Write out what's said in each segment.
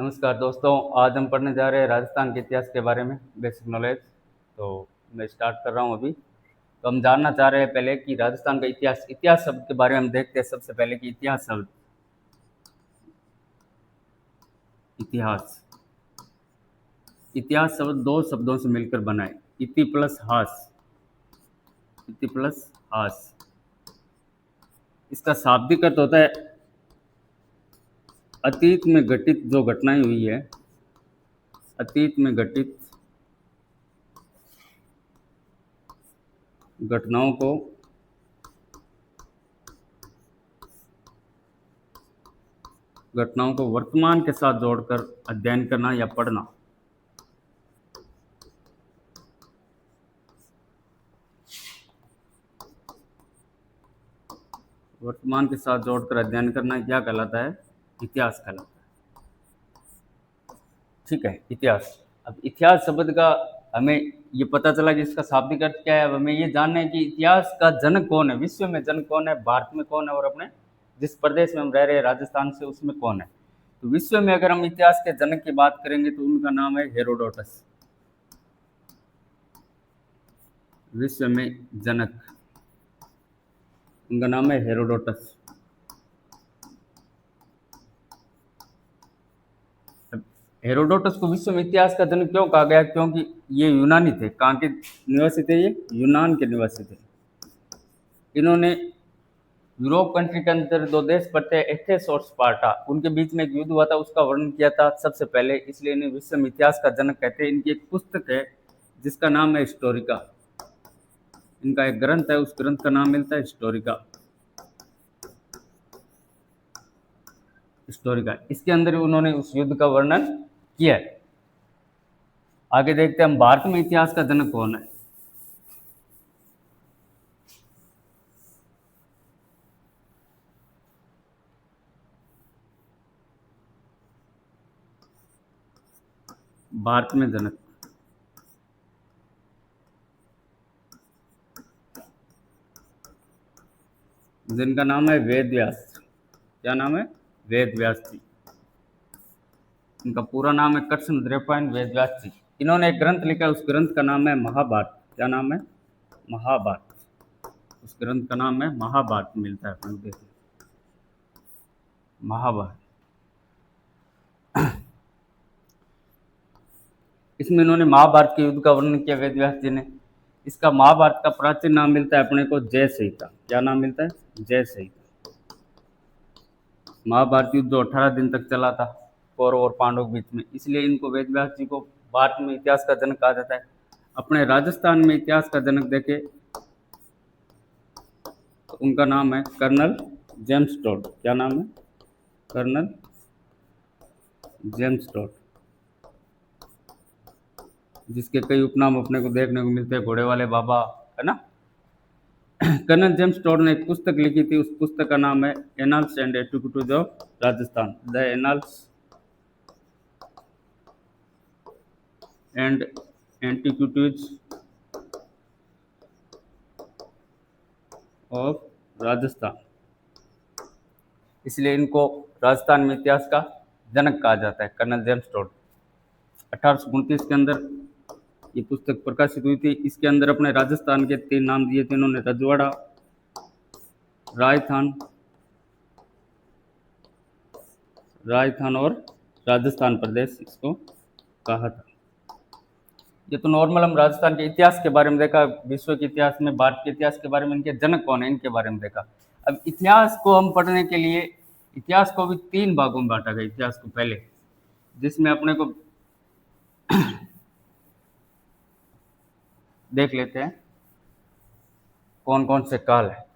नमस्कार दोस्तों। आज हम पढ़ने जा रहे हैं राजस्थान के इतिहास के बारे में, बेसिक नॉलेज। तो मैं स्टार्ट कर रहा हूँ अभी। तो हम जानना चाह रहे हैं पहले कि राजस्थान का इतिहास इतिहास शब्द के बारे में हम देखते हैं सबसे पहले कि इतिहास शब्द इतिहास इतिहास शब्द दो शब्दों से मिलकर बना है, इति प्लस हास। इति प्लस हास, इसका शाब्दिक अर्थ होता है अतीत में घटित जो घटनाएं हुई है, अतीत में घटित घटनाओं को वर्तमान के साथ जोड़कर अध्ययन करना या पढ़ना। वर्तमान के साथ जोड़कर अध्ययन करना क्या कहलाता है? इतिहास कहलाता है। ठीक है, इतिहास। अब इतिहास शब्द का हमें ये पता चला कि इसका शाब्दिक अर्थ क्या है। अब हमें ये जानना है कि इतिहास का जनक कौन है, विश्व में जनक कौन है, भारत में कौन है, और अपने जिस प्रदेश में हम रह रहे हैं राजस्थान से उसमें कौन है। तो विश्व में अगर हम इतिहास के जनक की बात करेंगे तो उनका नाम है हेरोडोटस। विश्व में जनक, उनका नाम है हेरोडोटस। हेरोडोटस को विश्व में इतिहास का जनक क्यों कहा गया? क्योंकि ये यूनानी थे। कहाँ के निवासी थे? ये यूनान के निवासी थे। इन्होंने यूरोप कंट्री के अंदर दो देश पड़ते हैं, एथेंस और स्पार्टा, उनके बीच में एक युद्ध हुआ था, उसका वर्णन किया था सबसे पहले, इसलिए इन्हें विश्व में इतिहास का जनक कहते हैं। इनकी एक पुस्तक है जिसका नाम है हिस्टोरिका। इनका एक ग्रंथ है, उस ग्रंथ का नाम मिलता है हिस्टोरिका। हिस्टोरिका, इसके अंदर उन्होंने उस युद्ध का वर्णन किया है। आगे देखते हैं हम भारत में इतिहास का जनक कौन है। भारत में जनक, जिनका नाम है वेद व्यास। क्या नाम है? वेद व्यास जी। इनका पूरा नाम है कृष्ण द्वैपायन वेद व्यास जी। इन्होंने एक ग्रंथ लिखा है, उस ग्रंथ का नाम है महाभारत। क्या नाम है? महाभारत। उस ग्रंथ का नाम है महाभारत, मिलता है अपन देखिए, महाभारत। इसमें इन्होंने महाभारत के युद्ध का वर्णन किया वेद व्यास जी ने। इसका महाभारत का प्राचीन नाम मिलता है अपने को जय संहिता। क्या नाम मिलता है? जय संहिता। महाभारत युद्ध 18 दिन तक चला था कौरव और पांडव के बीच में, इसलिए इनको वेद व्यास जी को भारत में इतिहास का जनक कहा जाता है। अपने राजस्थान में इतिहास का जनक देखे तो उनका नाम है कर्नल जेम्स टोड। क्या नाम है? कर्नल जेम्स टोड, जिसके कई उपनाम अपने को देखने को मिलते हैं, घोड़े वाले बाबा, है ना। कर्नल जेम्स टोड ने एक पुस्तक लिखी थी, उस पुस्तक का नाम है annals and antiquities of Rajasthan. The annals and antiquities of Rajasthan, इसलिए इनको राजस्थान में इतिहास का जनक कहा जाता है, कर्नल जेम्स टोड। 1829 के अंदर ये पुस्तक प्रकाशित हुई थी। इसके अंदर अपने राजस्थान के 3 नाम दिए थे इन्होंने, रजवाड़ा, राजस्थान और राजस्थान प्रदेश इसको कहा था। ये तो नॉर्मल हम राजस्थान के इतिहास के बारे में देखा, विश्व के इतिहास में, भारत के इतिहास के बारे में, इनके जनक कौन है इनके बारे में देखा। अब इतिहास को हम पढ़ने के लिए इतिहास को भी 3 भागों में बांटा गया। इतिहास को पहले, जिसमें अपने को देख लेते हैं कौन कौन से काल है।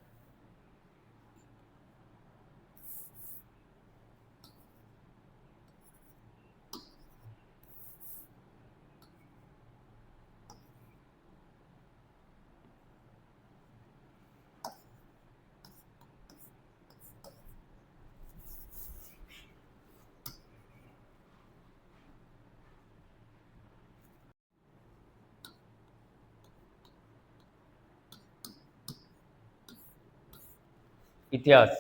इतिहास,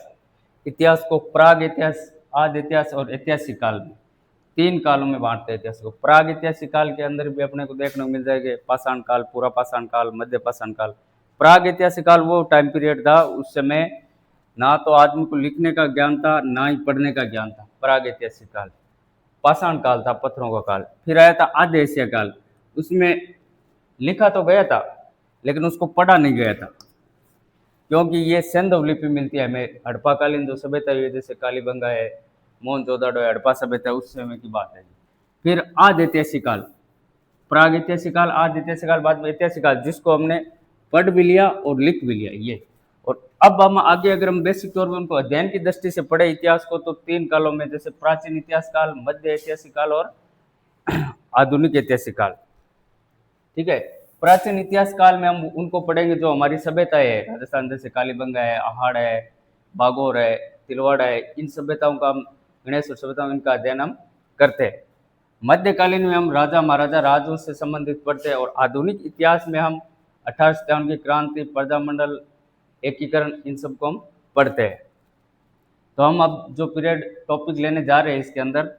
इतिहास को प्राग इतिहास, आदि इतिहास और ऐतिहासिक काल में तीन कालों में बांटते हैं इतिहास को। प्राग ऐतिहासिक काल के अंदर भी अपने को देखने को मिल जाएगा पाषाण काल, पूरा पाषाण काल, मध्य पाषाण काल। प्राग ऐतिहासिक काल वो टाइम पीरियड था, उस समय ना तो आदमी को लिखने का ज्ञान था, ना ही पढ़ने का ज्ञान था। प्राग ऐतिहासिक काल पाषाण काल था, पत्थरों का काल। फिर आया था आद्य एशिया काल, उसमें लिखा तो गया था लेकिन उसको पढ़ा नहीं गया था, क्योंकि ये सिंधु लिपि मिलती है हमें। हड़प्पाकालीन जो सभ्यता है जैसे कालीबंगा है, मोहनजोदड़ो है, हड़प्पा सभ्यता है, उस समय की बात है। फिर आद्य ऐतिहासिक काल, प्राग ऐतिहासिक काल, आद्य ऐतिहासिक काल, बाद में ऐतिहासिक काल, जिसको हमने पढ़ भी लिया और लिख भी लिया ये। और अब हम आगे अगर हम बेसिक तौर पर उनको अध्ययन की दृष्टि से पढ़े इतिहास को, तो तीन कालों में, जैसे प्राचीन इतिहास काल, मध्य ऐतिहासिक काल और आधुनिक ऐतिहासिक काल। ठीक है, प्राचीन इतिहास काल में हम उनको पढ़ेंगे जो हमारी सभ्यताएं है, राजस्थान जैसे कालीबंगा है, आहाड़ है, बागोर है, तिलवाड़ा है, इन सभ्यताओं का हम, गणेश सभ्यताओं, इनका अध्ययन हम करते हैं। मध्यकालीन में हम राजा महाराजा राजों से संबंधित पढ़ते हैं। और आधुनिक इतिहास में हम 1857 की क्रांति, प्रजामंडल, एकीकरण, इन सबको हम पढ़ते हैं। तो हम अब जो पीरियड टॉपिक लेने जा रहे हैं इसके अंदर,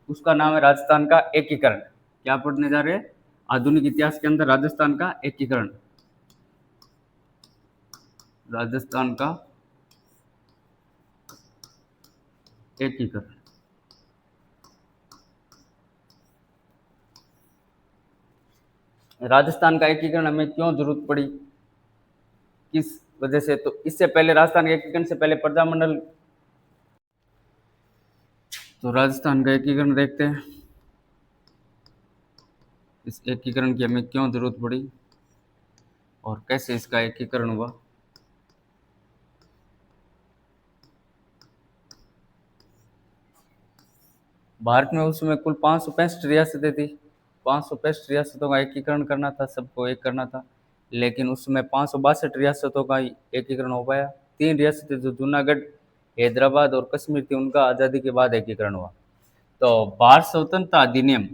उसका नाम है राजस्थान का एकीकरण। क्या पढ़ने जा रहे हैं? आधुनिक इतिहास के अंदर राजस्थान का एकीकरण। राजस्थान का एकीकरण। राजस्थान का एकीकरण हमें क्यों जरूरत पड़ी, किस वजह से? तो इससे पहले, राजस्थान के एकीकरण से पहले प्रजामंडल, तो राजस्थान का एकीकरण देखते हैं। इस एकीकरण की हमें क्यों जरूरत पड़ी और कैसे इसका एकीकरण हुआ। भारत में उस समय कुल 565 रियासतें थी। 565 रियासतों का एकीकरण करना था, सबको एक करना था, लेकिन उस समय 562 रियासतों का एकीकरण हो पाया। 3 रियासतें जो जूनागढ़, हैदराबाद और कश्मीर थी, उनका आज़ादी के बाद एकीकरण हुआ। तो भारत स्वतंत्रता अधिनियम,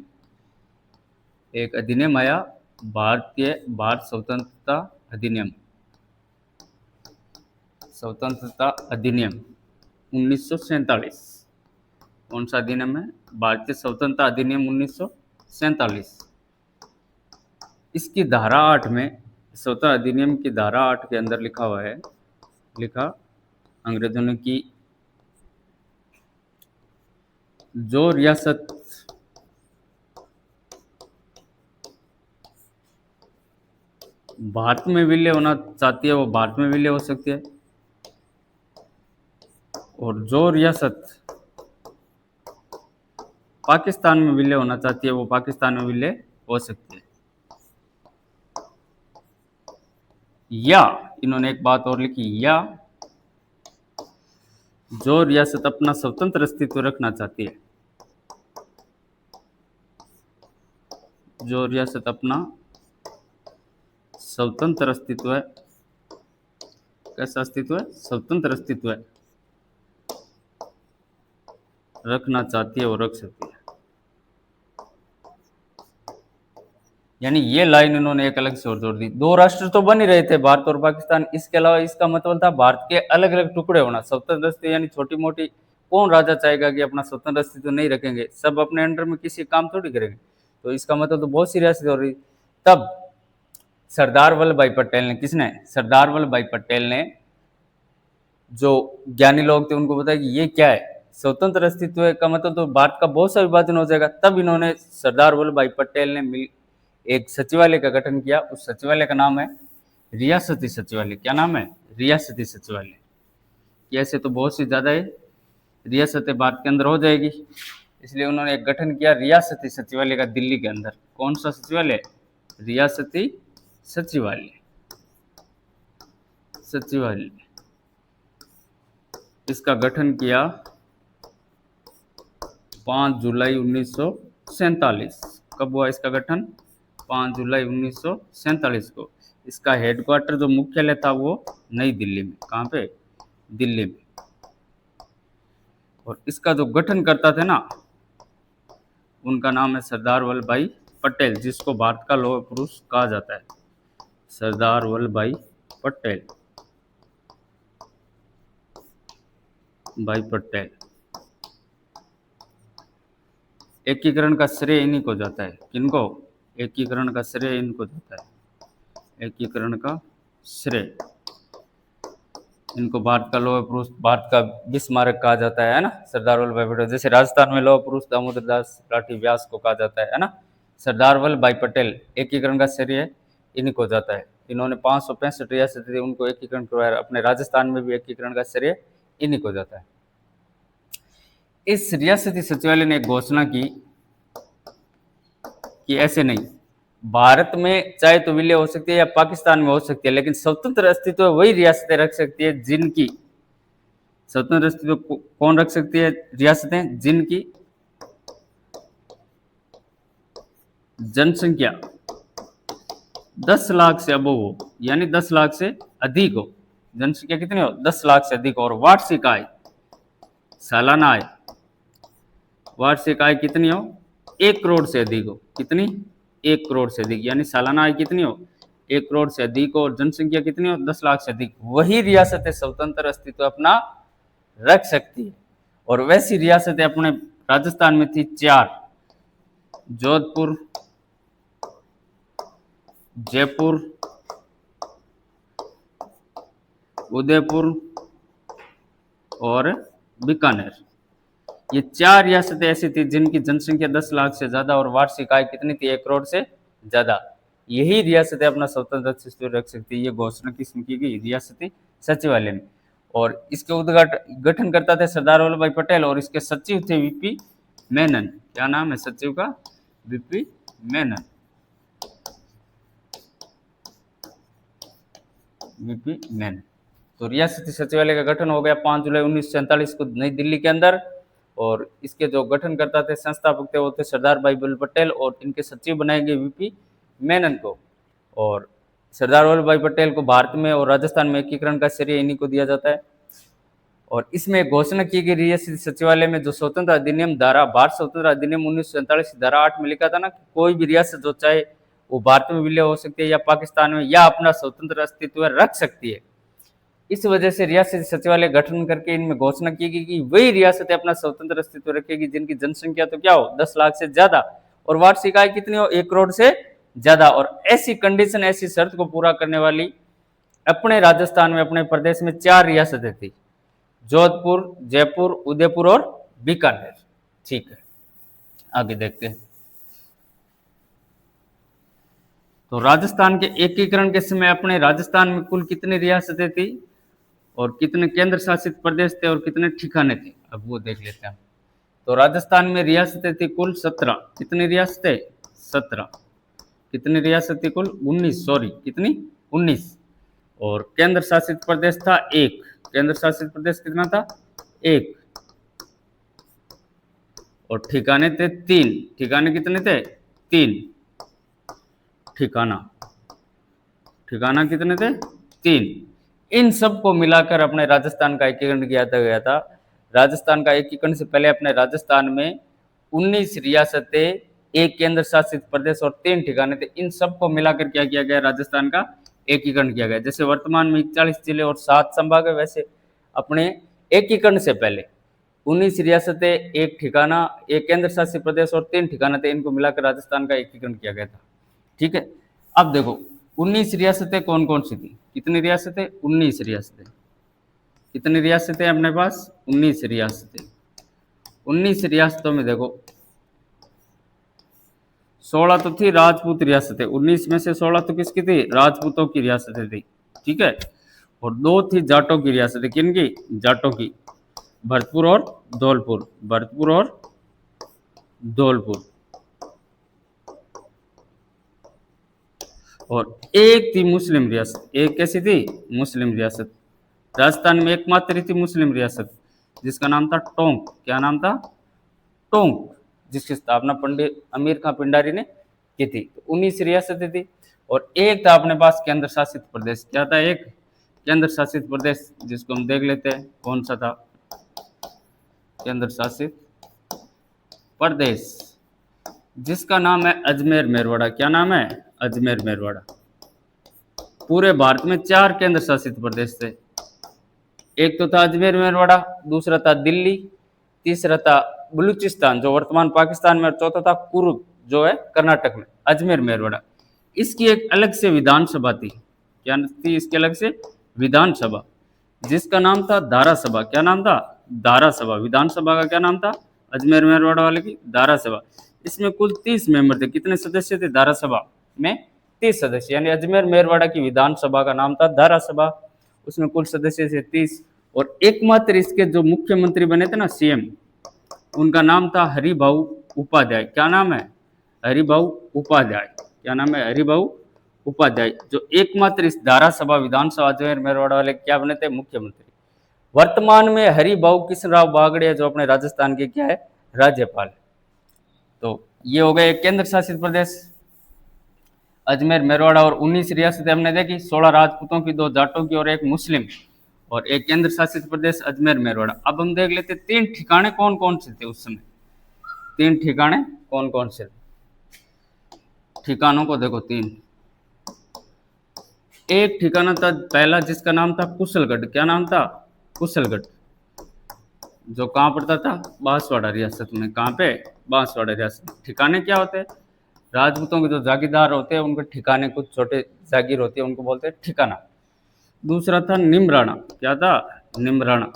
एक अधिनियम आया, भारत स्वतंत्रता अधिनियम, स्वतंत्रता अधिनियम 1947। कौन सा अधिनियम है? भारतीय स्वतंत्रता अधिनियम 1947। इसकी धारा 8 में, स्वतंत्रता अधिनियम की धारा 8 के अंदर लिखा हुआ है, लिखा अंग्रेजों ने कि जो रियासत भारत में विलय होना चाहती है वो भारत में विलय हो सकती है, और जो रियासत पाकिस्तान में विलय होना चाहती है वो पाकिस्तान में विलय हो सकती है। या इन्होंने एक बात और लिखी, या जो रियासत अपना स्वतंत्र अस्तित्व रखना चाहती है, जो रियासत अपना स्वतंत्र अस्तित्व है, कैसा अस्तित्व है? स्वतंत्र अस्तित्व है, रखना चाहती है वो रख सकती है। यानी ये लाइन इन्होंने एक अलग से और जोड़ दी। दो राष्ट्र तो बन ही रहे थे, भारत और पाकिस्तान, इसके अलावा इसका मतलब था भारत के अलग अलग टुकड़े होना। स्वतंत्र अस्तित्व यानी छोटी मोटी, कौन राजा चाहेगा कि अपना स्वतंत्र अस्तित्व नहीं रखेंगे, सब अपने अंडर में किसी काम थोड़ी करेंगे। तो इसका मतलब तो बहुत सी रियासत हो रही। तब सरदार वल्लभ भाई पटेल ने, किसने? सरदार वल्लभ भाई पटेल ने, जो ज्ञानी लोग थे उनको बताया कि ये क्या है, स्वतंत्र अस्तित्व का मतलब तो भारत का बहुत सा विभाजन हो जाएगा। तब इन्होंने, सरदार वल्लभ भाई पटेल ने मिल एक सचिवालय का गठन किया। उस सचिवालय का नाम है रियासती सचिवालय। क्या नाम है? रियासती सचिवालय। ऐसे तो बहुत सी ज़्यादा है रियासतें भारत के अंदर हो जाएगी, इसलिए उन्होंने एक गठन किया रियासती सचिवालय का, दिल्ली के अंदर। कौन सा सचिवालय? रियासती सचिवालय। सचिवालय, इसका गठन किया 5 जुलाई 1947। कब हुआ इसका गठन? 5 जुलाई 1947 को। इसका हेडक्वार्टर, जो मुख्यालय था, वो नई दिल्ली में। कहाँ पे? दिल्ली में। और इसका जो गठन करता थे ना, उनका नाम है सरदार वल्लभ भाई पटेल, जिसको भारत का लौह पुरुष कहा जाता है। सरदार वल्लभ भाई पटेल, भाई पटेल। एकीकरण का श्रेय इन्हीं को जाता है। किनको? एकीकरण का श्रेय इनको जाता है। एकीकरण का श्रेय इनको भारत का लौह पुरुष, भारत का बिस्मारक कहा जाता है ना, सरदार वल्लभ भाई पटेल। जैसे राजस्थान में लौह पुरुष दामोदर दास लाठी व्यास को कहा जाता है ना। सरदार वल्लभ भाई पटेल, एकीकरण का श्रेय इन्हीं को जाता है। इन्होंने 565 रियासत थी, उनको एकीकरण करवाया। अपने राजस्थान में भी एकीकरण का श्रेय इन्हीं को जाता है। इस रियासती सचिवालय ने एक घोषणा की कि ऐसे नहीं, भारत में चाहे तो विलय हो सकती है या पाकिस्तान में हो सकती है, लेकिन स्वतंत्र अस्तित्व वही रियासतें रख सकती है जिनकी स्वतंत्र अस्तित्व कौन रख सकती है? रियासतें जिनकी जनसंख्या 10 लाख से अबव हो, यानी 10 लाख से अधिक हो। जनसंख्या कितनी हो? 10 लाख से अधिक हो। और वार्षिक आय, सालाना आय, वार्षिक आय कितनी हो? 1 करोड़ से अधिक हो। कितनी? 1 करोड़ से अधिक, यानी सालाना आय कितनी हो? 1 करोड़ से अधिक हो। और जनसंख्या कितनी हो? 10 लाख से अधिक। वही रियासतें स्वतंत्र अस्तित्व अपना रख सकती है। और वैसी रियासतें अपने राजस्थान में थी 4: जोधपुर, जयपुर, उदयपुर और बीकानेर। ये 4 रियासतें ऐसी थी जिनकी जनसंख्या 10 लाख से ज्यादा और वार्षिक आय कितनी थी? 1 करोड़ से ज्यादा। यही रियासतें अपना स्वतंत्र अस्तित्व रख सकती है। ये घोषणा किसने की गई? रियासती सचिवालय ने। और इसके उद्घाटन गठन करता थे सरदार वल्लभ भाई पटेल, और इसके सचिव थे वीपी मेनन। क्या नाम है सचिव का? वीपी मेनन। वीपी मेनन। तो रियासती सचिवालय का गठन हो गया 5 जुलाई 1947 को नई दिल्ली के अंदर। और इसके जो गठनकर्ता थे, संस्थापक थे, वो थे सरदार भाई वल्लभ पटेल, और इनके सचिव बनाए गए वीपी मेनन को। और सरदार वल्लभ भाई पटेल को भारत में और राजस्थान में एकीकरण का श्रेय इन्हीं को दिया जाता है। और इसमें घोषणा की गई रियासती सचिवालय में जो स्वतंत्र अधिनियम धारा, भारत स्वतंत्र अधिनियम 1947 धारा 8 में लिखा था ना, कोई भी रियासत जो चाहे वो भारत में विलय हो सकती है या पाकिस्तान में, या अपना स्वतंत्र अस्तित्व रख सकती है। इस वजह से रियासती सचिवालय गठन करके इनमें घोषणा की गई कि वही रियासतें अपना स्वतंत्र अस्तित्व रखेगी जिनकी जनसंख्या तो क्या हो? 10 लाख से ज्यादा, और वार्षिक आय कितनी हो? 1 करोड़ से ज्यादा। और ऐसी कंडीशन, ऐसी शर्त को पूरा करने वाली अपने राजस्थान में, अपने प्रदेश में 4 रियासतें थी: जोधपुर, जयपुर, उदयपुर और बीकानेर। ठीक है, आगे देखते हैं। तो राजस्थान के एकीकरण के समय अपने राजस्थान में कुल कितनी रियासतें थी और कितने केंद्र शासित प्रदेश थे और कितने ठिकाने थे? अब वो देख लेते हैं। तो राजस्थान में रियासतें थी कुल 17। कितनी रियासतें? 17। कितनी रियासत थी कुल? 19। सॉरी, कितनी? 19। और केंद्र शासित प्रदेश था 1। केंद्र शासित प्रदेश कितना था? 1। और ठिकाने थे 3। ठिकाने कितने थे? 3 ठिकाना। ठिकाना कितने थे? 3। इन सब को मिलाकर अपने राजस्थान का एकीकरण किया गया था। राजस्थान का एकीकरण से पहले अपने राजस्थान में 19 रियासतें, 1 केंद्र शासित प्रदेश और 3 ठिकाने थे। इन सब को मिलाकर क्या किया गया? राजस्थान का एकीकरण किया गया। जैसे वर्तमान में 41 जिले और 7 संभाग है, वैसे अपने एकीकरण से पहले 19 रियासतें, 1 ठिकाना, 1 केंद्र शासित प्रदेश और 3 ठिकाने थे। इनको मिलाकर राजस्थान का एकीकरण किया गया था। ठीक है, अब देखो 19 रियासतें कौन कौन सी थी? कितनी रियासतें? 19 रियासतें। कितनी रियासतें अपने पास? 19 रियासतें। 19 रियासतों में देखो 16 तो थी राजपूत रियासतें। 19 में से 16 तो किसकी थी? राजपूतों की रियासतें थी। ठीक है, और 2 थी जाटों की रियासतें। किनकी? जाटों की। भरतपुर और धौलपुर। भरतपुर और धौलपुर। और 1 थी मुस्लिम रियासत। 1 कैसी थी? मुस्लिम रियासत। राजस्थान में एकमात्र थी मुस्लिम रियासत, जिसका नाम था टोंक। क्या नाम था? टोंक, जिसकी स्थापना पंडित अमीर खां पिंडारी ने की थी। तो 19 रियासतें थी। और 1 था अपने पास केंद्र शासित प्रदेश। क्या था? 1 केंद्र शासित प्रदेश, जिसको हम देख लेते हैं कौन सा था। केंद्र शासित प्रदेश, जिसका नाम है अजमेर मेरवाड़ा। क्या नाम है? अजमेर मेरवाड़ा। पूरे भारत में 4 केंद्र शासित प्रदेश थे। एक तो था अजमेर मेरवाड़ा, दूसरा था दिल्ली, तीसरा था बलूचिस्तान जो वर्तमान पाकिस्तान में, और चौथा था कुर्ग जो है कर्नाटक में, अजमेर मेरवाड़ा। इसकी एक अलग से विधानसभा थी, क्या थी इसकी अलग से विधानसभा, जिसका नाम था दारा सभा। क्या नाम था? दारा सभा। विधानसभा का क्या नाम था? अजमेर मेरवाड़ा वाले की दारा सभा। इसमें कुल 30 मेंबर थे। कितने सदस्य थे दारा सभा में? 30 सदस्य। यानी अजमेर मेरवाड़ा की विधानसभा का नाम था दारा सभा, उसमें कुल सदस्य थे 30। और एकमात्र इसके जो मुख्यमंत्री बने थे ना, सीएम, उनका नाम था हरिभाऊ उपाध्याय। क्या नाम है? हरिभाऊ उपाध्याय। क्या नाम है? हरिभाऊ उपाध्याय, जो एकमात्र इस दारा सभा विधानसभा अजमेर मेरवाड़ा वाले क्या बने थे? मुख्यमंत्री। वर्तमान में हरिभाऊ कृष्णराव बागड़िया जो अपने राजस्थान के क्या है? राज्यपाल। तो ये हो गए केंद्र शासित प्रदेश अजमेर मेरवाड़ा। और 19 रियासतें हमने देखी, 16 राजपूतों की, 2 जाटों की और 1 मुस्लिम, और एक केंद्र शासित प्रदेश अजमेर मेरवाड़ा। अब हम देख लेते 3 ठिकाने कौन कौन से थे उस समय। 3 ठिकाने कौन कौन से? ठिकानों को देखो 3। एक ठिकाना था पहला जिसका नाम था कुशलगढ़। क्या नाम था? कुशलगढ़, जो कहाँ पड़ता था? बांसवाड़ा रियासत में। कहाँ पे? बांसवाड़ा रियासत में। ठिकाने क्या होते हैं? राजपूतों के जो जागीरदार होते हैं उनके ठिकाने, कुछ छोटे जागीर होती है, उनको बोलते हैं ठिकाना। दूसरा था निमराना। क्या था? निमराना।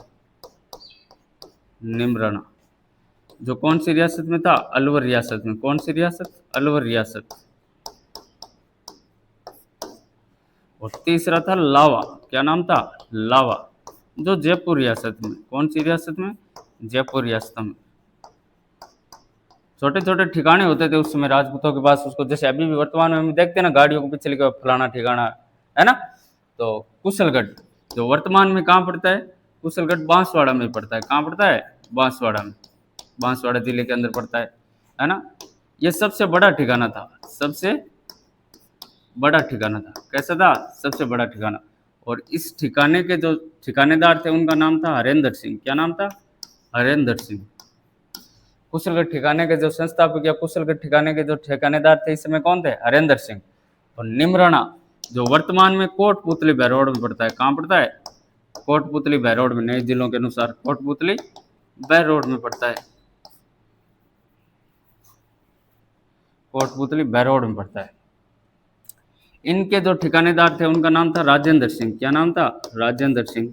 निमराना जो कौन सी रियासत में था? अलवर रियासत में। कौन सी रियासत? अलवर रियासत। और तीसरा था लावा। क्या नाम था? लावा, जो जयपुर रियासत में। कौन सी रियासत में? जयपुर रियासत में। छोटे छोटे ठिकाने होते थे उस समय राजपूतों के पास, उसको जैसे अभी भी वर्तमान में हम देखते हैं ना, गाड़ियों को पीछे लिखा फलाना ठिकाना है ना। तो कुशलगढ़ जो वर्तमान में कहाँ पड़ता है? कुशलगढ़ बांसवाड़ा में पड़ता है। कहाँ पड़ता है? बांसवाड़ा में। बांसवाड़ा जिले के अंदर पड़ता है ना। ये सबसे बड़ा ठिकाना था, सबसे बड़ा ठिकाना था। कैसा था? सबसे बड़ा ठिकाना। और इस ठिकाने के जो ठिकानेदार थे उनका नाम था हरेंद्र सिंह। क्या नाम था? हरेंद्र सिंह। कुशलगढ़ ठिकाने के जो संस्थापक या कुशलगढ़ ठिकाने के जो ठिकानेदार थे इस समय कौन थे? हरेंद्र सिंह। और निमराना जो वर्तमान में कोटपुतली बहरोड में पड़ता है। कहाँ पड़ता है? कोटपुतली बहरोड में। नए जिलों के अनुसार कोटपुतली बहरोड में पड़ता है। कोटपुतली बहरोड में पड़ता है। इनके जो ठिकानेदार थे उनका नाम था राजेंद्र सिंह। क्या नाम था? राजेंद्र सिंह।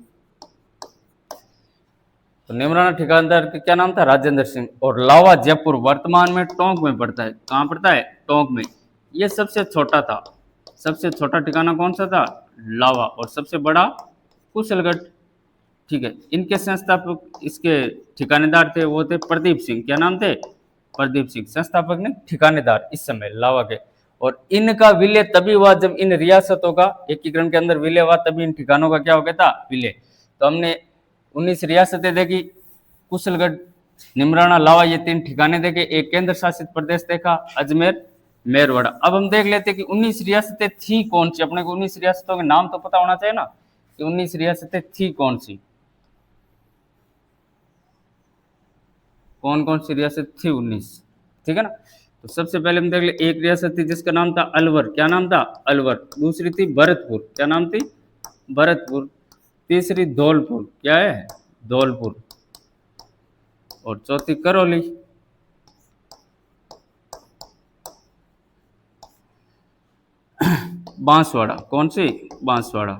तो निमराना ठिकानेदार का क्या नाम था? राजेंद्र सिंह। और लावा जयपुर वर्तमान में टोंक में पड़ता है। कहाँ पड़ता है? टोंक में। ये सबसे छोटा था। सबसे छोटा ठिकाना कौन सा था? लावा। और सबसे बड़ा कुशलगढ़। ठीक है। इनके संस्थापक, इसके ठिकानेदार थे वो थे प्रदीप सिंह। क्या नाम थे? प्रदीप सिंह। संस्थापक ने ठिकानेदार इस समय लावा के। और इनका विलय तभी हुआ जब इन रियासतों का एकीकरण के अंदर विलय हुआ, तभी इन ठिकानों का क्या हो गया था? विलय। तो हमने 19 रियासतें देखी, कुशलगढ़, निमराना, लावा, ये 3 ठिकाने देखे। एक केंद्र शासित प्रदेश देखा अजमेर मेरवाड़ा। अब हम देख लेते हैं कि 19 रियासतें थी कौन सी। अपने को 19 रियासतों के नाम तो पता होना चाहिए ना, कि 19 रियासतें थी कौन सी, कौन कौन सी रियासत थी 19। ठीक है ना। तो सबसे पहले हम देख ले, एक रियासत थी जिसका नाम था अलवर। क्या नाम था? अलवर। दूसरी थी भरतपुर। क्या नाम थी? भरतपुर। तीसरी धौलपुर। क्या है? धौलपुर। और चौथी करौली। बांसवाड़ा। कौन सी? बांसवाड़ा।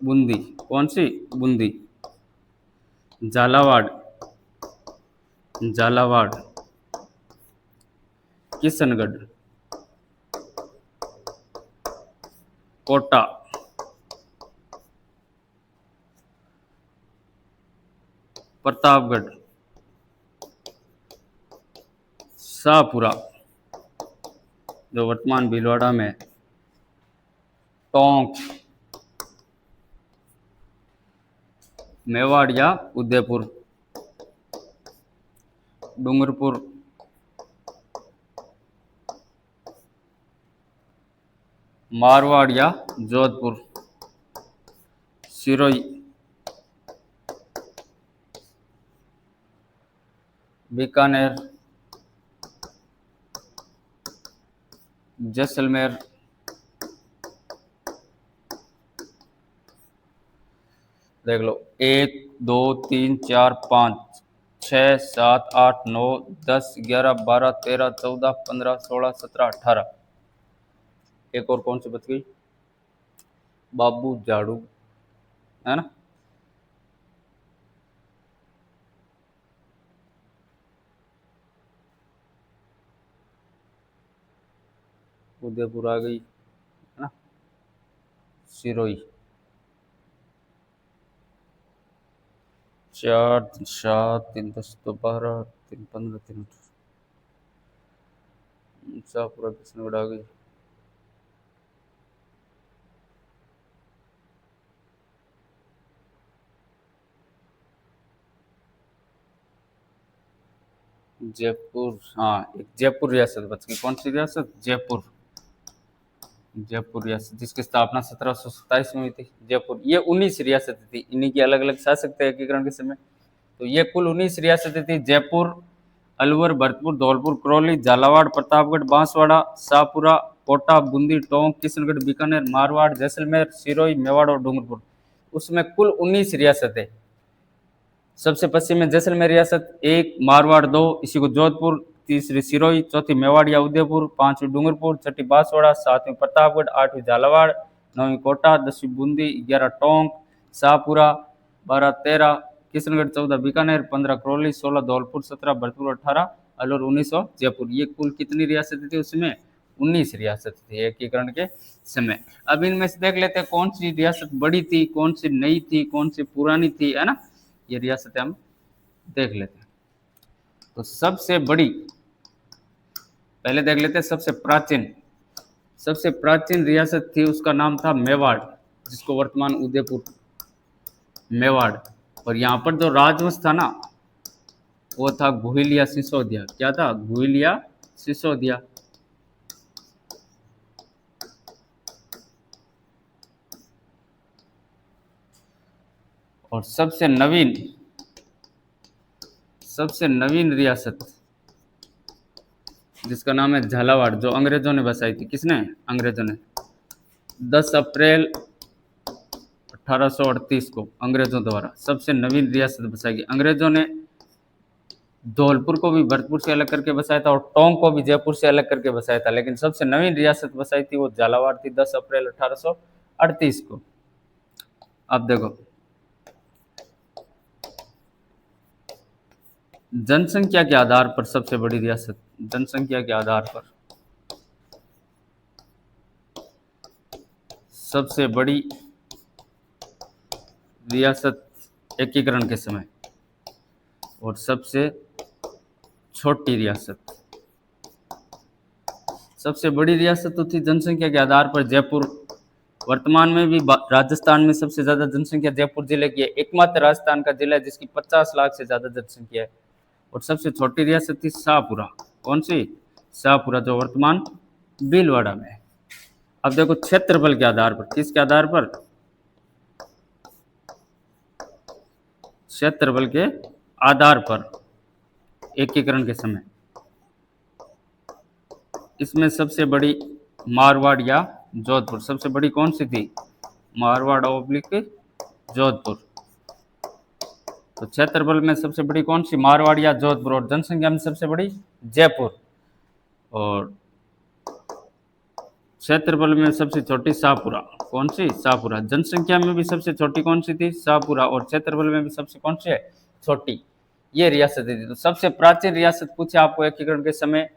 बूंदी। कौन सी? बूंदी। झालावाड़। झालावाड़। किशनगढ़। कोटा। प्रतापगढ़। शाहपुरा जो वर्तमान भीलवाड़ा में। टोंक। मेवाड़ या उदयपुर। डूंगरपुर। मारवाड़ या जोधपुर। सिरोही। बीकानेर। देख लो, 1 2 3 4 5 6 7 8 9 10 11 12 13 14 15 16 17 18। एक और कौन सी बच गई? बाबू झाड़ू, है ना। उदयपुर आ गई, है ना। सिरोही, 4 7 3 10 तो 12 3 15 3 शाहपुरा, किशनगढ़ आ गई। जयपुर, हाँ, एक जयपुर रियासत बच गई। कौन सी रियासत? जयपुर। जयपुर रियासत जिसकी स्थापना 1727 में हुई थी। जयपुर, ये 19 रियासतें थी, इन्हीं की अलग अलग शासक थे एकीकरण के समय। तो ये कुल 19 रियासतें थी। जयपुर, अलवर, भरतपुर, धौलपुर, करौली, झालावाड़, प्रतापगढ़, बांसवाड़ा, शाहपुरा, कोटा, बूंदी, टोंक, किशनगढ़, बीकानेर, मारवाड़, जैसलमेर, सिरोही, मेवाड़ और डूंगरपुर। उसमें कुल 19 रियासतें। सबसे पश्चिम में जैसलमेर रियासत, 1, मारवाड़ 2, इसी को जोधपुर, तीसरी सिरोही, चौथी मेवाड़ या उदयपुर, पांचवी डूंगरपुर, छठी बांसवाड़ा, सातवीं प्रतापगढ़, आठवीं झालावाड़, नौवीं कोटा, 10वीं बूंदी, 11 टोंक, शाहपुरा, 12 13 किशनगढ़, 14 बीकानेर, 15 करौली, 16 धौलपुर, 17 भरतपुर, 18 अलवर, 19 जयपुर। ये कुल कितनी रियासतें थी उसमें? 19 रियासत थी एकीकरण के समय। अब इनमें से देख लेते हैं कौन सी रियासत बड़ी थी, कौन सी नई थी, कौन सी पुरानी थी, है ना। ये रियासतें हम देख लेते हैं। तो सबसे बड़ी, पहले देख लेते हैं सबसे प्राचीन रियासत थी, उसका नाम था मेवाड़, जिसको वर्तमान उदयपुर, मेवाड़। और यहाँ पर जो राजवंश था ना, वो था गुहिलिया सिसोदिया। क्या था? गुहिलिया सिसोदिया। और सबसे नवीन रियासत जिसका नाम है झालावाड़, जो अंग्रेजों ने बसाई थी। किसने? अंग्रेजों ने। 10 अप्रैल 1838 को अंग्रेजों द्वारा सबसे नवीन रियासत बसाई गई। अंग्रेजों ने धौलपुर को भी भरतपुर से अलग करके बसाया था और टोंक को भी जयपुर से अलग करके बसाया था, लेकिन सबसे नवीन रियासत बसाई थी वो झालावाड़ थी, 10 अप्रैल 1838 को। अब देखो, जनसंख्या के आधार पर सबसे बड़ी रियासत, जनसंख्या के आधार पर सबसे बड़ी रियासत एकीकरण के समय और सबसे छोटी रियासत। सबसे बड़ी रियासत तो थी जनसंख्या के आधार पर जयपुर। वर्तमान में भी राजस्थान में सबसे ज्यादा जनसंख्या जयपुर जिले की है। एकमात्र राजस्थान का जिला है जिसकी 50 लाख से ज्यादा जनसंख्या है। और सबसे छोटी रियासत थी शाहपुरा। कौन सी? शाहपुरा, जो वर्तमान भीलवाड़ा में है। अब देखो क्षेत्रफल के आधार पर, किसके आधार पर? क्षेत्रफल के आधार पर एकीकरण के समय इसमें सबसे बड़ी मारवाड़ या जोधपुर। सबसे बड़ी कौन सी थी? मारवाड़ ओब्लिक जोधपुर। तो क्षेत्रफल में सबसे बड़ी कौन सी? मारवाड़ या जोधपुर। और जनसंख्या में सबसे बड़ी जयपुर। और क्षेत्रफल में सबसे छोटी शाहपुरा। कौन सी? शाहपुरा। जनसंख्या में भी सबसे छोटी कौन सी थी? शाहपुरा। और क्षेत्रफल में भी सबसे कौन सी है? छोटी। ये रियासत थी। तो सबसे प्राचीन रियासत पूछे आपको एकीकरण के समय,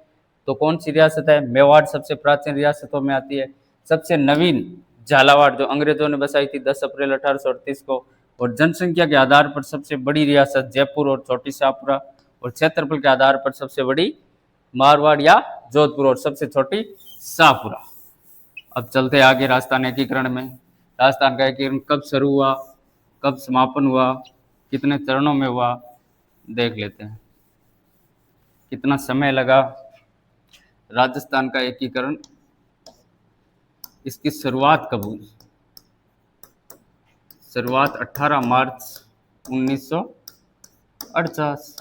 तो कौन सी रियासत है? मेवाड़ सबसे प्राचीन रियासतों में आती है। सबसे नवीन झालावाड़, जो अंग्रेजों ने बसाई थी 10 अप्रैल 1838 को। और जनसंख्या के आधार पर सबसे बड़ी रियासत जयपुर और छोटी शाहपुरा। और क्षेत्रफल के आधार पर सबसे बड़ी मारवाड़ या जोधपुर और सबसे छोटी शाहपुरा। अब चलते आगे राजस्थान एकीकरण में। राजस्थान का एकीकरण कब शुरू हुआ, कब समापन हुआ, कितने चरणों में हुआ, देख लेते हैं। कितना समय लगा राजस्थान का एकीकरण, इसकी शुरुआत कब हुई? शुरुआत 18 मार्च 1948,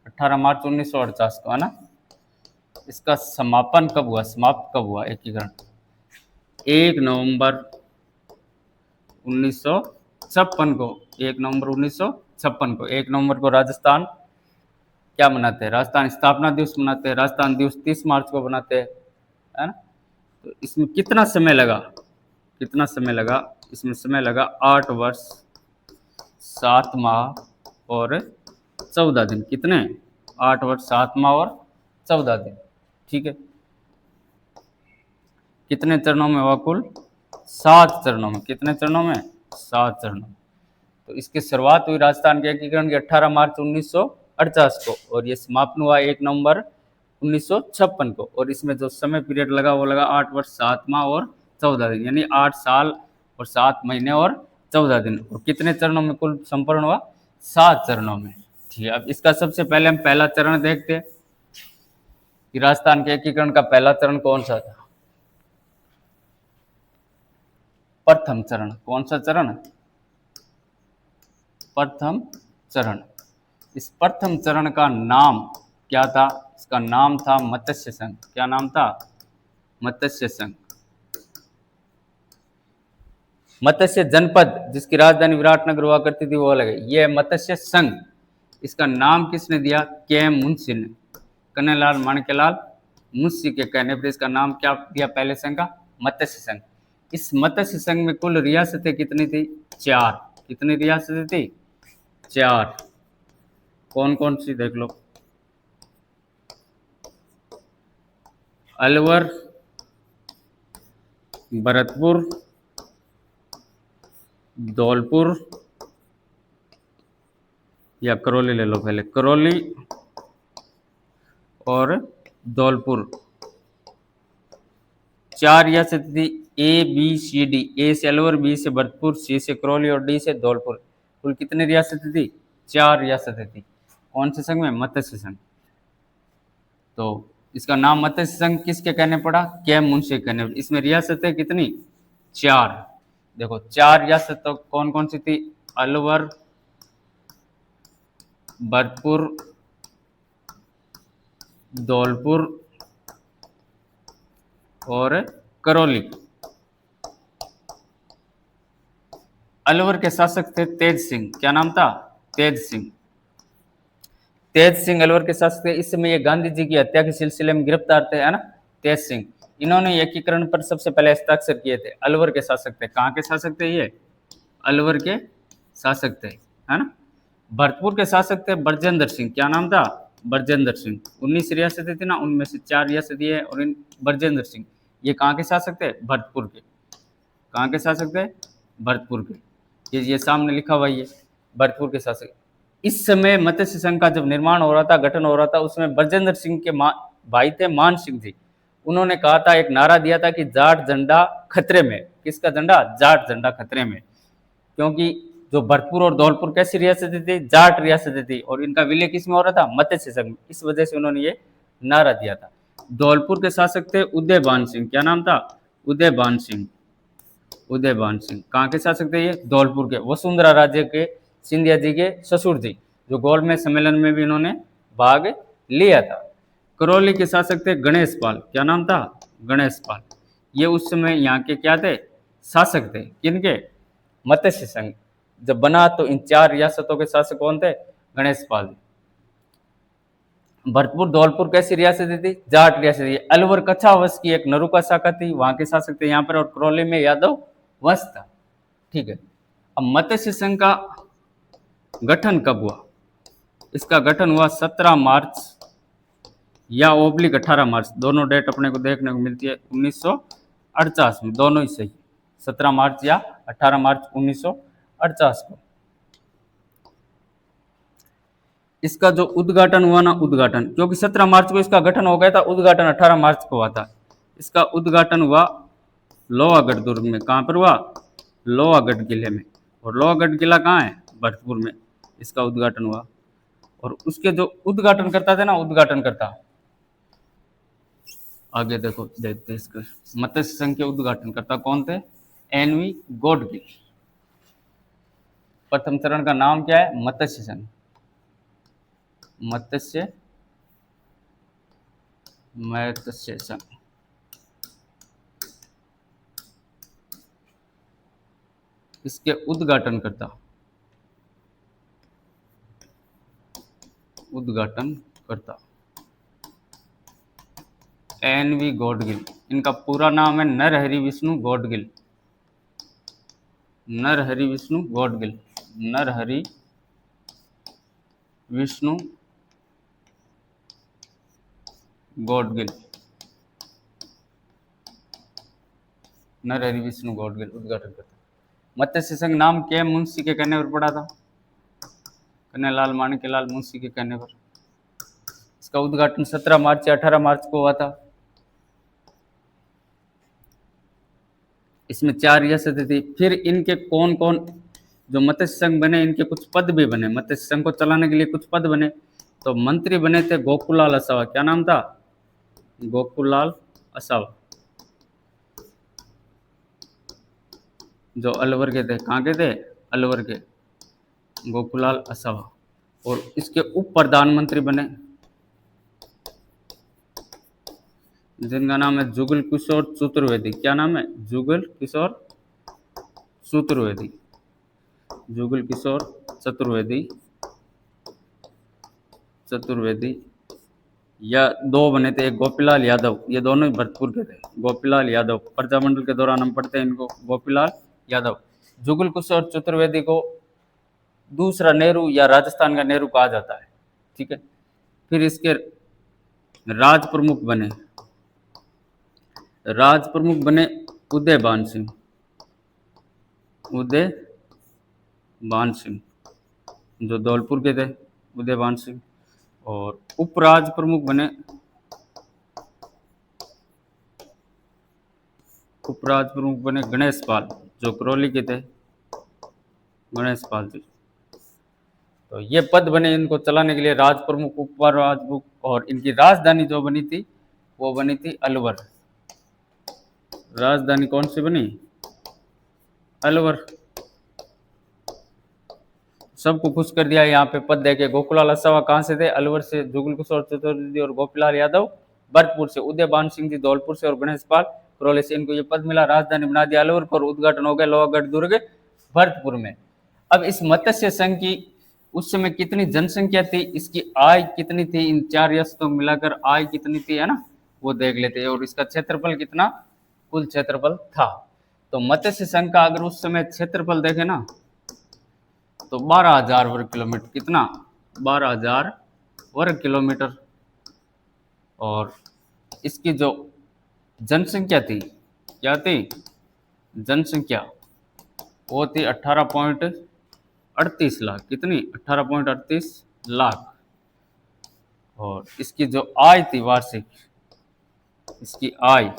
18 मार्च 1948 को, है ना। इसका समापन कब हुआ, समाप्त कब हुआ एकीकरण? 1 नवंबर 1949 1956 को, 1 नवंबर 1956 को, 1 नवंबर को राजस्थान क्या मनाते हैं, राजस्थान स्थापना दिवस मनाते हैं। राजस्थान दिवस 30 मार्च को मनाते हैं, है ना। तो इसमें कितना समय लगा, कितना समय लगा, इसमें समय लगा 8 वर्ष 7 माह और 14 दिन। कितने, 8 वर्ष 7 माह और 14 दिन। ठीक है, कितने चरणों में हुआ कुल, 7 चरणों में। कितने चरणों में, 7 चरणों में। तो इसकी शुरुआत हुई राजस्थान के एकीकरण के 18 मार्च 1948 को, और ये समापन हुआ 1 नवंबर 1956 को। और इसमें जो समय पीरियड लगा वो लगा 8 वर्ष 7 माह और 14 दिन, यानी 8 साल और 7 महीने और 14 दिन। और कितने चरणों में कुल संपन्न हुआ, 7 चरणों में। ठीक है, अब इसका सबसे पहले हम पहला चरण देखते हैं कि राजस्थान के एकीकरण का पहला चरण कौन सा था। प्रथम चरण, कौन सा चरण, प्रथम चरण। इस प्रथम चरण का नाम क्या था, इसका नाम था मत्स्य संघ। क्या नाम था, मत्स्य संघ। मत्स्य जनपद जिसकी राजधानी विराटनगर हुआ करती थी वो अलग है, यह मत्स्य संघ। इसका नाम किसने दिया, के मुंशी ने, कन्हैयालाल माणिक्यलाल मुंशी के कहने पर इसका नाम क्या दिया पहले संघ का, मत्स्य संघ। इस मत्स्य संघ में कुल रियासतें कितनी थी, 4। कितनी रियासतें थी, 4। कौन कौन सी देख लो, अलवर, भरतपुर, धौलपुर, या करौली ले लो पहले, करौली और धौलपुर। 4 रियासत थी, ए बी सी डी। ए से अलवर, बी से भरतपुर, सी से करौली और डी से धौलपुर। कुल कितनी रियासतें थी, 4 रियासतें थी। कौन से संघ में, मत्स्य संघ। तो इसका नाम मत्स्य संघ किसके कहने पड़ा, के मुंशी के कहने। इसमें रियासतें कितनी, 4। देखो 4 रियासत तो कौन कौन सी थी, अलवर, भरतपुर, धौलपुर और करौली। अलवर के शासक थे तेज सिंह। क्या नाम था, तेज सिंह। तेज सिंह अलवर के शासक थे। इस समय ये गांधी जी की हत्या के सिलसिले में गिरफ्तार थे, है ना, तेज सिंह। इन्होंने एकीकरण पर सबसे पहले हस्ताक्षर किए थे। अलवर के शासक थे। कहाँ के शासक थे ये, अलवर के शासक थे, है ना। भरतपुर के शासक थे बरजेंद्र सिंह। क्या नाम था, बरजेंद्र सिंह। 19 रियासतें थी ना, उनमें से 4 रियासत ये है, और इन बरजेंद्र सिंह ये कहाँ के शासक थे, भरतपुर के। कहाँ के शासक थे, भरतपुर के। ये सामने लिखा हुआ ये भरतपुर के शासक। इस समय मत्स्य संघ का जब निर्माण हो रहा था, गठन हो रहा था, उसमें बरजेंद्र सिंह के भाई थे मान सिंह जी। उन्होंने कहा था, एक नारा दिया था कि जाट झंडा खतरे में। किसका झंडा, जाट झंडा खतरे में। क्योंकि जो भरतपुर और धौलपुर कैसी रियासतें थी, जाट रियासतें थी, और इनका विलय किस में हो रहा था, मत्स्य संघ। इस वजह से उन्होंने ये नारा दिया था। धौलपुर के शासक थे उदयभान सिंह। क्या नाम था, उदयभान सिंह। उदयभान सिंह कहाँ के शासक थे ये, धौलपुर के। वसुंधरा राज्य के सिंधिया जी के ससुर जी, जो गोलमेज सम्मेलन में भी इन्होंने भाग लिया था। करौली के शासक थे गणेश पाल। क्या नाम था, गणेश पाल। ये उस समय यहाँ के क्या थे, शासक थे। किनके, मत्स्य संघ जब बना तो इन 4 रियासतों के शासक कौन थे, गणेश पाल। भरतपुर धौलपुर कैसी रियासत थी, जाट रियासत थी। अलवर कच्छा वंश की एक नरुका शाखा थी, वहां के शासक थे यहाँ पर। और करौली में यादव वंश था। ठीक है, अब मत्स्य संघ का गठन कब हुआ, इसका गठन हुआ 17 मार्च या ओब्लिक 18 मार्च, दोनों डेट अपने को देखने को मिलती है 1948 में, दोनों ही सही, 17 मार्च या 18 मार्च 1948 को। इसका जो उद्घाटन हुआ ना, उद्घाटन, क्योंकि 17 मार्च को इसका गठन हो गया था, उद्घाटन 18 मार्च को हुआ था। इसका उद्घाटन हुआ लोहागढ़ दुर्ग में। कहाँ पर हुआ, लोहागढ़ किले में। और लोहागढ़ किला कहाँ है, भरतपुर में। इसका उद्घाटन हुआ। और उसके जो उद्घाटन करता थे ना, उद्घाटन करता, आगे देखो देखते इसका, मत्स्य संघ के उद्घाटन करता कौन थे, एनवी गॉडगिल। प्रथम चरण का नाम क्या है, मत्स्य संघ। मत्स्य संघ। इसके उद्घाटनकर्ता, उद्घाटनकर्ता NV गॉडगिल। इनका पूरा नाम है नरहरि विष्णु गॉडगिल, नरहरि विष्णु गॉडगिल, नरहरि विष्णु गॉडगिल, नरहरि विष्णु गॉडगिल उद्घाटनकर्ता। मत्स्य संघ नाम के मुंशी के कहने पर पड़ा था, कन्हैयालाल माणिक्यलाल मुंशी के कहने पर। इसका उद्घाटन 17 मार्च या 18 मार्च को हुआ था। इसमें 4 रियासतें थी। फिर इनके कौन कौन जो मत्स्य संघ बने, इनके कुछ पद भी बने, मत्स्य संघ को चलाने के लिए कुछ पद बने। तो मंत्री बने थे गोकुलाल असावा, क्या नाम था? गोकुलाल असावा, जो अलवर के थे। कहाँ के थे? अलवर के, गोकुलाल असावा। और इसके उप प्रधानमंत्री बने जिनका नाम है जुगल किशोर चतुर्वेदी। क्या नाम है? जुगल किशोर चतुर्वेदी, जुगल किशोर चतुर्वेदी, चतुर्वेदी। या 2 बने थे, एक गोपीलाल यादव, ये दोनों ही भरतपुर के थे। गोपीलाल यादव, प्रजामंडल के दौरान हम पढ़ते हैं इनको, गोपीलाल यादव। जुगल किशोर चतुर्वेदी को दूसरा नेहरू या राजस्थान का नेहरू कहा जाता है, ठीक है। फिर इसके राज प्रमुख बने, राज प्रमुख बने उदयभान सिंह, उदयभान सिंह, जो धौलपुर के थे, उदयभान सिंह। और उपराज प्रमुख बने, उपराज प्रमुख बने गणेश पाल, जो करौली के थे, गणेश पाल जी। तो ये पद बने इनको चलाने के लिए, राज प्रमुख, उपराज प्रमुख। और इनकी राजधानी जो बनी थी वो बनी थी अलवर। राजधानी कौन सी बनी? अलवर। सबको खुश कर दिया यहाँ पे पद देके। गोकुलाल असावा कहाँ से थे? अलवर से। जुगल किशोर चतुर्वेदी और गोपीलाल यादव भरतपुर से। उदयभान सिंह जी धौलपुर से और गणेश पाल करौली से। इनको ये पद मिला, राजधानी बना दिया अलवर पर। उद्घाटन हो गया लोहागढ़ दुर्ग भरतपुर में। अब इस मत्स्य संघ की उस समय कितनी जनसंख्या थी, इसकी आय कितनी थी, इन 4 रियासतों को मिलाकर आय कितनी थी, है ना, वो देख लेते हैं। और इसका क्षेत्रफल कितना कुल क्षेत्रफल था। तो मत्स्य संघ का अगर उस समय क्षेत्रफल देखें ना तो 12,000 वर्ग किलोमीटर। कितना? 12,000 वर्ग किलोमीटर। और इसकी जो जनसंख्या थी, क्या थी जनसंख्या? वो थी 18.38 लाख। कितनी? 18.38 लाख। और इसकी जो आय थी वार्षिक, इसकी आय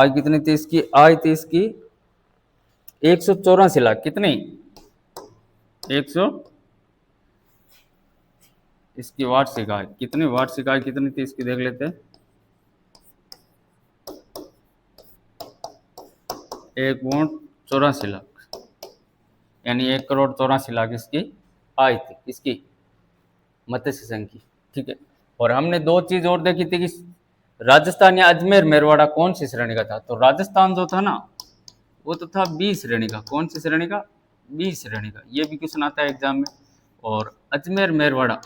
कितनी थी? इसकी आय थी इसकी 184 लाख। कितनी? 100। इसकी वार्षिक आय कितनी? वार्षिक आय कितनी थी इसकी देख लेते हैं। 1.84 लाख, यानी 1,84,00,000 इसकी आय थी, इसकी मत्स्य संघ की, ठीक है। और हमने 2 चीज और देखी थी कि राजस्थान या अजमेर मेरवाड़ा कौन सी श्रेणी का था। तो राजस्थान जो था ना वो तो था 20 श्रेणी का। कौन सी श्रेणी का? 20 श्रेणी का। ये भी क्वेश्चन आता है एग्जाम में। और अजमेर मेरवाड़ा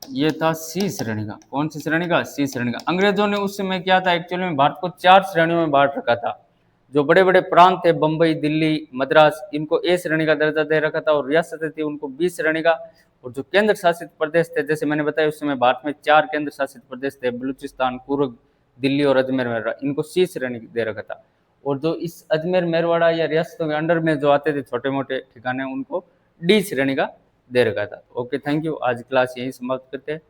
ये था C श्रेणी का। कौन सी श्रेणी का? C श्रेणी का। अंग्रेजों ने उस समय क्या था, एक्चुअली में भारत को 4 श्रेणियों में बांट रखा था। जो बड़े बड़े प्रांत थे, बंबई, दिल्ली, मद्रास, इनको A श्रेणी का दर्जा दे रखा था। और रियासतें थी उनको B श्रेणी का। और जो केंद्र शासित प्रदेश थे, जैसे मैंने बताया उस समय भारत में 4 केंद्र शासित प्रदेश थे, बलूचिस्तान, कुर्ग, दिल्ली और अजमेर मेरवाड़ा, इनको C श्रेणी दे रखा था। और जो इस अजमेर मेरवाड़ा या रियासतों के अंडर में जो आते थे छोटे मोटे ठिकाने, उनको D श्रेणी का दे रखा था। Okay, thank you. आज क्लास यही समाप्त करते हैं।